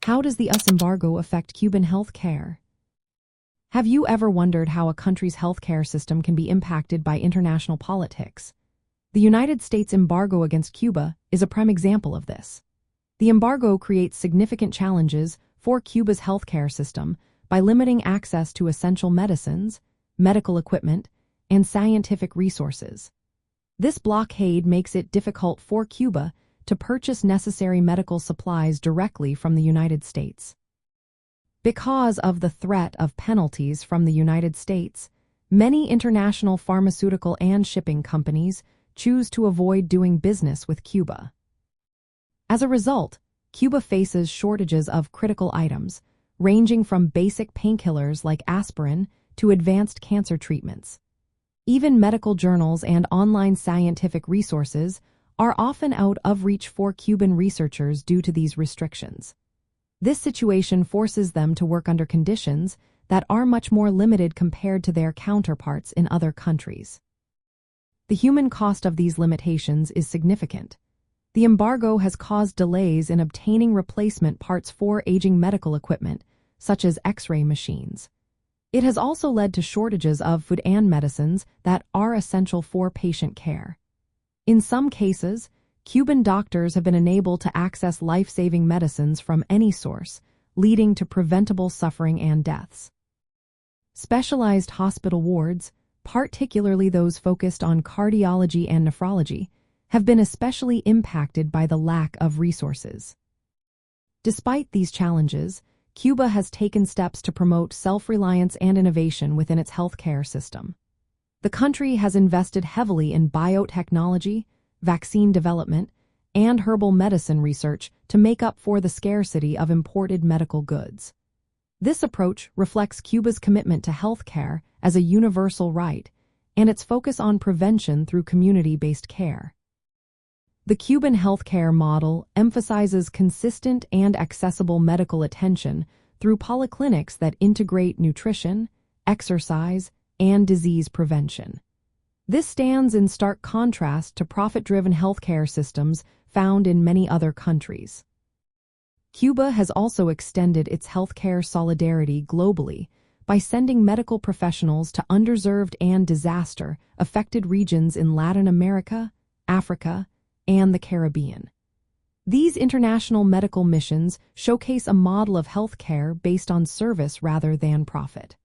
How does the US embargo affect Cuban health care? Have you ever wondered how a country's healthcare system can be impacted by international politics? The United States embargo against Cuba is a prime example of this. The embargo creates significant challenges for Cuba's healthcare system by limiting access to essential medicines, medical equipment, and scientific resources. This blockade makes it difficult for Cuba to purchase necessary medical supplies directly from the United States. Because of the threat of penalties from the United States, many international pharmaceutical and shipping companies choose to avoid doing business with Cuba. As a result, Cuba faces shortages of critical items, ranging from basic painkillers like aspirin to advanced cancer treatments. Even medical journals and online scientific resources are often out of reach for Cuban researchers due to these restrictions. This situation forces them to work under conditions that are much more limited compared to their counterparts in other countries. The human cost of these limitations is significant. The embargo has caused delays in obtaining replacement parts for aging medical equipment, such as X-ray machines. It has also led to shortages of food and medicines that are essential for patient care. In some cases, Cuban doctors have been unable to access life-saving medicines from any source, leading to preventable suffering and deaths. Specialized hospital wards, particularly those focused on cardiology and nephrology, have been especially impacted by the lack of resources. Despite these challenges, Cuba has taken steps to promote self-reliance and innovation within its healthcare system. The country has invested heavily in biotechnology, vaccine development, and herbal medicine research to make up for the scarcity of imported medical goods. This approach reflects Cuba's commitment to healthcare as a universal right and its focus on prevention through community-based care. The Cuban healthcare model emphasizes consistent and accessible medical attention through polyclinics that integrate nutrition, exercise, and disease prevention. This stands in stark contrast to profit-driven healthcare systems found in many other countries. Cuba has also extended its healthcare solidarity globally by sending medical professionals to underserved and disaster-affected regions in Latin America, Africa, and the Caribbean. These international medical missions showcase a model of healthcare based on service rather than profit.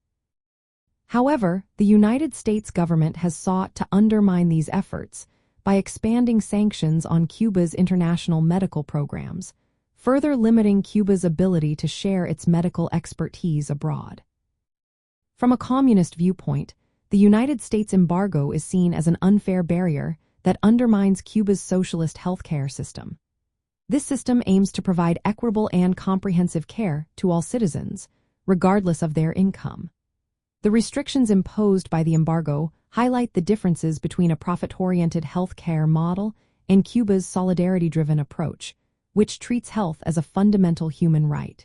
However, the United States government has sought to undermine these efforts by expanding sanctions on Cuba's international medical programs, further limiting Cuba's ability to share its medical expertise abroad. From a communist viewpoint, the United States embargo is seen as an unfair barrier that undermines Cuba's socialist healthcare system. This system aims to provide equitable and comprehensive care to all citizens, regardless of their income. The restrictions imposed by the embargo highlight the differences between a profit-oriented healthcare model and Cuba's solidarity-driven approach, which treats health as a fundamental human right.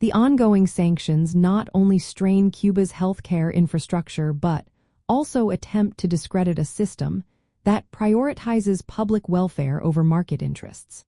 The ongoing sanctions not only strain Cuba's healthcare infrastructure but also attempt to discredit a system that prioritizes public welfare over market interests.